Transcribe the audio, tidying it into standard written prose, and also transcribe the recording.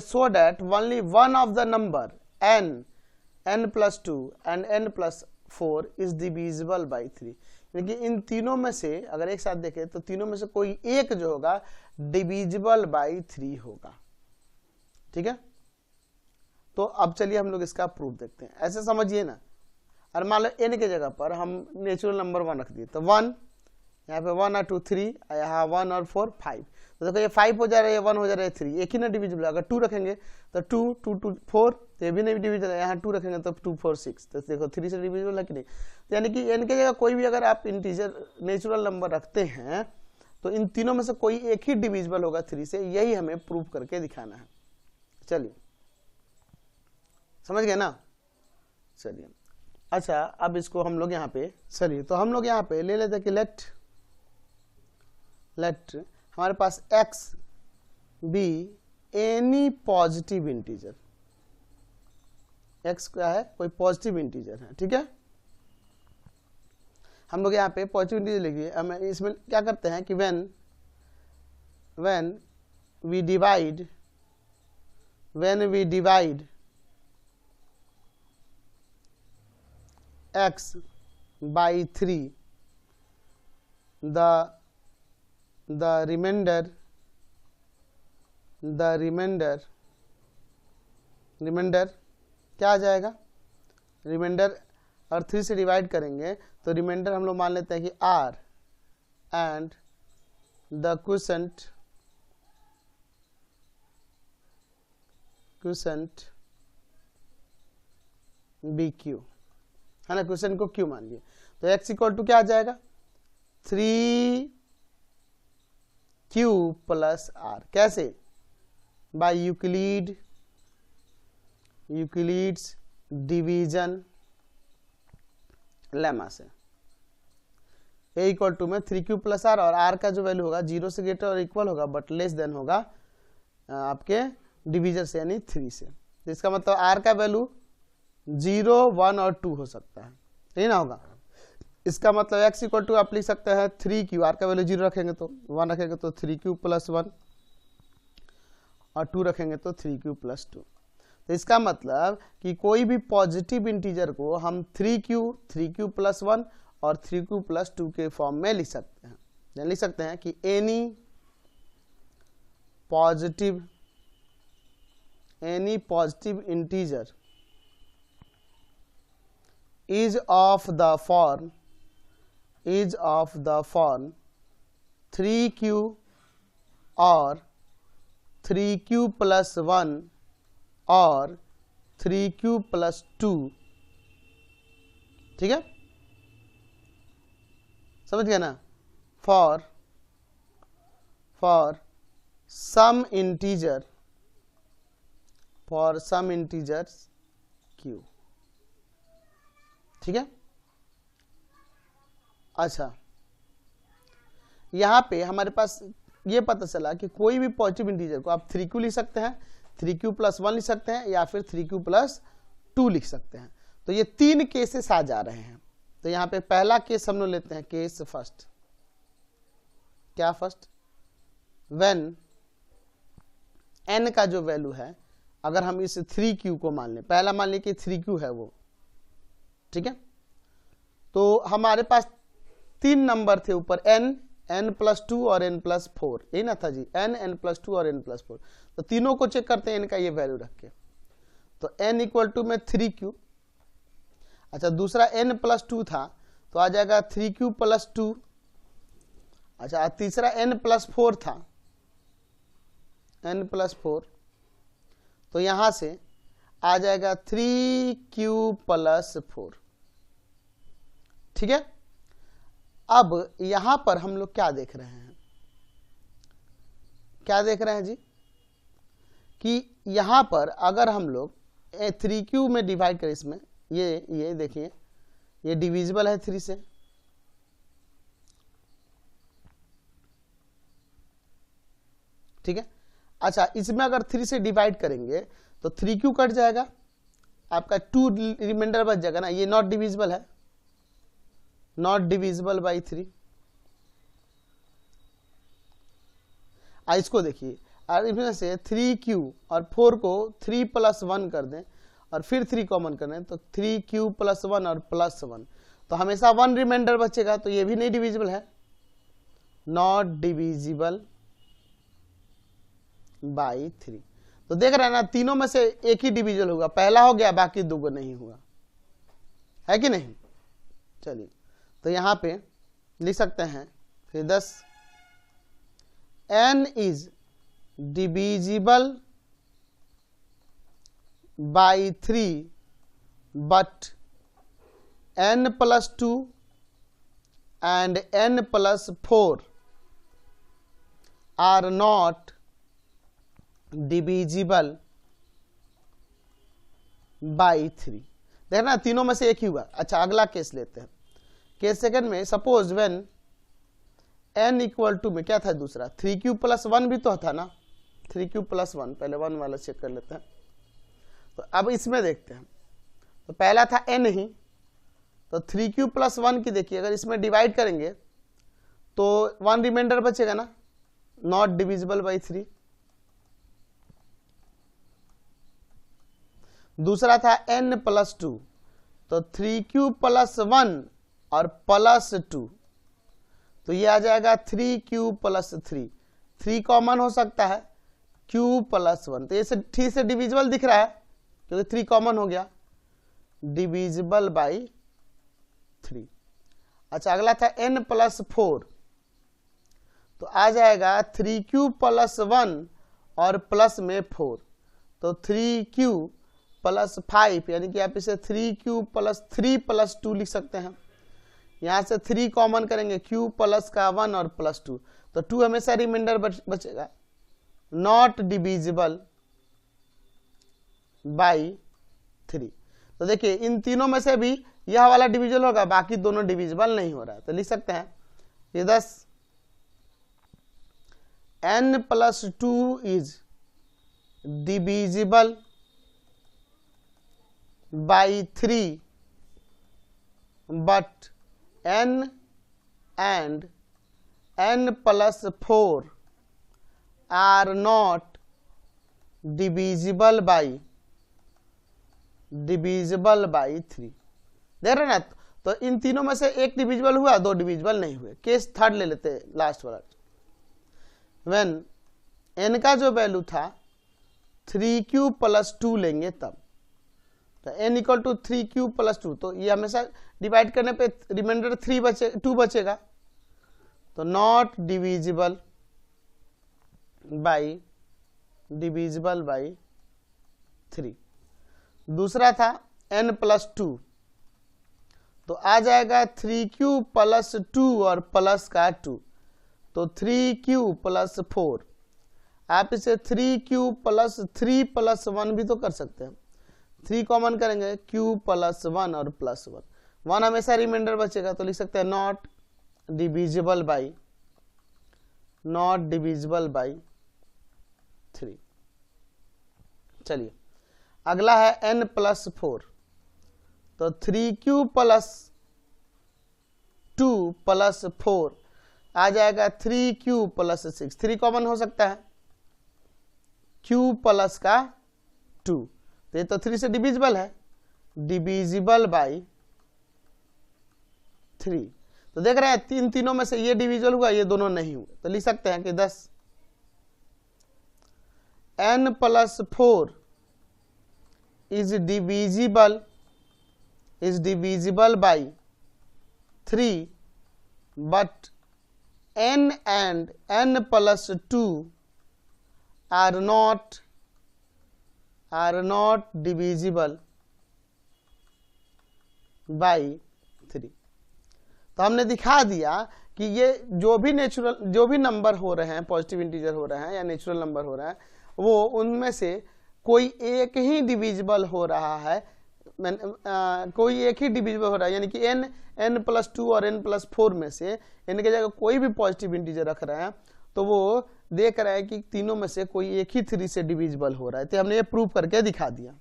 so that only one of the number n, n+2 and n+4 is divisible by 3। यानी कि इन तीनों में से अगर एक साथ देखें तो तीनों में से कोई एक जो होगा डिविजिबल बाई 3 होगा। ठीक है, तो अब चलिए हम लोग इसका प्रूफ देखते हैं। ऐसे समझिए ना, और मान लो n के जगह पर हम नेचुरल नंबर 1 रख दिए, तो 1 यहाँ पे 1 और 2 3, यहाँ 1 और 4 5, तो देखो ये 5 हो जा रहा है, 1 हो जा रहा है 3, एक ही ना डिविजिबल। अगर 2 रखेंगे तो 2 2 2 4, तो ये भी नहीं डिविजिबल है। यहाँ 2 रखेंगे तो 2 4 6, तो देखो 3 से डिविजिबल है कि नहीं। तो यानी कि n के जगह कोई भी अगर आप इंटीजर नेचुरल नंबर रखते हैं तो इन तीनों में से कोई एक ही डिविजिबल होगा 3 से, यही हमें प्रूफ करके दिखाना है। चलिए समझ गए ना। चलिए अच्छा, अब इसको हम लोग यहाँ पे, चलिए तो हम लोग यहाँ पे ले लेते हैं कि लेट हमारे पास x be any positive integer. x क्या है, कोई पॉजिटिव इंटीजर है। ठीक है, हम लोग यहाँ पे पॉजिटिव इंटीजर लिखिए। हम इसमें क्या करते हैं कि when we divide x by 3, the remainder क्या आ जाएगा, रिमाइंडर और 3 से डिवाइड करेंगे तो रिमाइंडर हम लोग मान लेते हैं कि r and the quotient be Q है ना, क्वेश्चन को क्यू मान लिए। तो x इक्वल टू क्या आ जाएगा, 3q प्लस r। कैसे, बाय यूक्लिड्स डिवीजन लेमा से। a इक्वल टू में 3q प्लस r, और r का जो वैल्यू होगा 0 से ग्रेटर और इक्वल होगा बट लेस देन होगा आपके डिवीजर से यानी 3 से। तो इसका मतलब r का वैल्यू 0 1 और 2 हो सकता है, यही ना होगा। इसका मतलब x इक्वल टू आप लिख सकते हैं 3q, r का वैल्यू 0 रखेंगे तो 1 रखेंगे तो 3q प्लस 1, और 2 रखेंगे तो 3q प्लस 2। तो इसका मतलब कि कोई भी पॉजिटिव इंटीजर को हम 3q प्लस 1 और 3q प्लस 2 के फॉर्म में लिख सकते हैं। लिख सकते हैं कि any positive integer is of the form 3q or 3q plus 1 और 3q plus 2। ठीक है, समझ गए ना। for some integers q। ठीक है, अच्छा यहां पे हमारे पास ये पता चला कि कोई भी पॉजिटिव इंटीजर को आप 3q लिख सकते हैं, 3q प्लस 1 लिख सकते हैं, या फिर 3q प्लस 2 लिख सकते हैं। तो ये 3 केसेस आ जा रहे हैं। तो यहाँ पे पहला केस हम लोग लेते हैं, केस फर्स्ट। क्या फर्स्ट, व्हेन n का जो वैल्यू है, अगर हम इस 3q को मान लें, पहला मान लें कि 3q है वो। ठीक है, तो हमारे पास 3 नंबर थे ऊपर, n प्लस 2 और n प्लस 4, यही ना था जी, n प्लस 2 और n प्लस 4। तो तीनों को चेक करते हैं इनका ये वैल्यू रख के। तो n इक्वल टू में 3q, अच्छा दूसरा n प्लस 2 था तो आ जाएगा 3q प्लस 2। अच्छा तीसरा n प्लस 4 था, n प्लस 4, तो यहां से आ जाएगा 3q प्लस 4। ठीक है, अब यहां पर हम लोग क्या देख रहे हैं, जी, कि यहां पर अगर हम लोग 3q में डिवाइड करें, इसमें ये देखिए ये डिविजिबल है 3 से। ठीक है, अच्छा इसमें अगर 3 से डिवाइड करेंगे तो 3q कट जाएगा, आपका 2 रिमाइंडर बच जाएगा ना, ये नॉट डिविजिबल है, नॉट डिविजिबल बाई 3। इसको देखिए, और इसमें से 3q और 4 को 3 + 1 कर दें और फिर 3 कॉमन कर दें तो 3q + 1 और +1, तो हमेशा 1 रिमाइंडर बचेगा, तो ये भी नहीं डिविजिबल है, नॉट डिविजिबल बाई 3। तो देख रहे हैं ना, तीनों में से एक ही डिविजिबल होगा, पहला हो गया, बाकी दो को नहीं हुआ, है कि नहीं। चलिए तो यहां पे लिख सकते हैं फिर 10, n is divisible by 3 but n + 2 and n + 4 are not divisible by 3। देखना तीनों में से एक ही हुआ। अच्छा अगला केस लेते हैं, केस सेकंड में suppose when n equal to में क्या था दूसरा, 3q + 1 भी तो था ना, 3q + 1, पहले 1 वाला चेक कर लेते हैं। तो अब इसमें देखते हैं, तो पहला था n ही, तो 3q + 1 की देखिए अगर इसमें डिवाइड करेंगे तो 1 रिमाइंडर बचेगा ना, नॉट डिविजिबल बाई 3। दूसरा था n + 2, तो 3q + 1 और +2, तो ये आ जाएगा 3q + 3, 3 कॉमन हो सकता है, q + 1, तो ये ठीक से डिविजिबल दिख रहा है क्योंकि 3 कॉमन हो गया, डिविजिबल बाई 3। अच्छा अगला था n + 4, तो आ जाएगा 3q + 1 और प्लस में 4, तो 3q + 5, यानी कि आप इसे 3q + 3 + 2 लिख सकते हैं। यहां से 3 कॉमन करेंगे, q प्लस का 1 और +2, तो 2 हमेशा रिमाइंडर बचेगा, नॉट डिविजिबल बाई 3। तो देखिए इन तीनों में से भी यह वाला डिविजिबल होगा, बाकी दोनों डिविजिबल नहीं हो रहा है, तो लिख सकते हैं ये 10, n + 2 is divisible by 3 but n and n + 4 are not divisible by 3। देख रहे ना, तो इन तीनों में से एक डिविजिबल हुआ, 2 डिविजिबल नहीं हुए। केस थर्ड ले लेते हैं, लास्ट वाला, व्हेन n का जो वैल्यू था 3q + 2 लेंगे तब, तो n = 3q + 2, तो ये हमेशा डिवाइड करने पे रिमाइंडर 2 बचेगा, तो नॉट डिविजिबल बाई 3। दूसरा था n + 2, तो आ जाएगा 3q + 2 और प्लस का 2, तो 3q + 4, आप इसे 3q + 3 + 1 भी तो कर सकते हैं, 3 कॉमन करेंगे, q + 1 और +1, 1 हमेशा रिमाइंडर बचेगा, तो लिख सकते हैं नॉट डिविजिबल बाई 3। चलिए अगला है n + 4, तो 3q + 2 + 4 आ जाएगा 3q + 6, 3 कॉमन हो सकता है, q प्लस का 2, तो ये तो 3 से डिविजिबल है, डिविजिबल बाई 3। तो देख रहे हैं तीनों में से ये डिविजिबल हुआ, ये दोनों नहीं हुए, तो लिख सकते हैं कि 10 n + 4 is divisible by 3 but n and n + 2 are not divisible by 3। तो हमने दिखा दिया कि ये जो भी नंबर हो रहे हैं, पॉजिटिव इंटीजर हो रहे हैं या नेचुरल नंबर हो रहा है, वो उनमें से कोई एक ही डिविजिबल हो रहा है, कोई एक ही डिविजिबल हो रहा है, यानी कि n + 2 और n + 4 में से इनके जगह कोई भी पॉजिटिव इंटीजर रख रहे हैं, तो वो देख रहा है कि तीनों में से कोई एक ही 3 से डिविजिबल हो रहा है, तो हमने ये प्रूव करके दिखा दिया।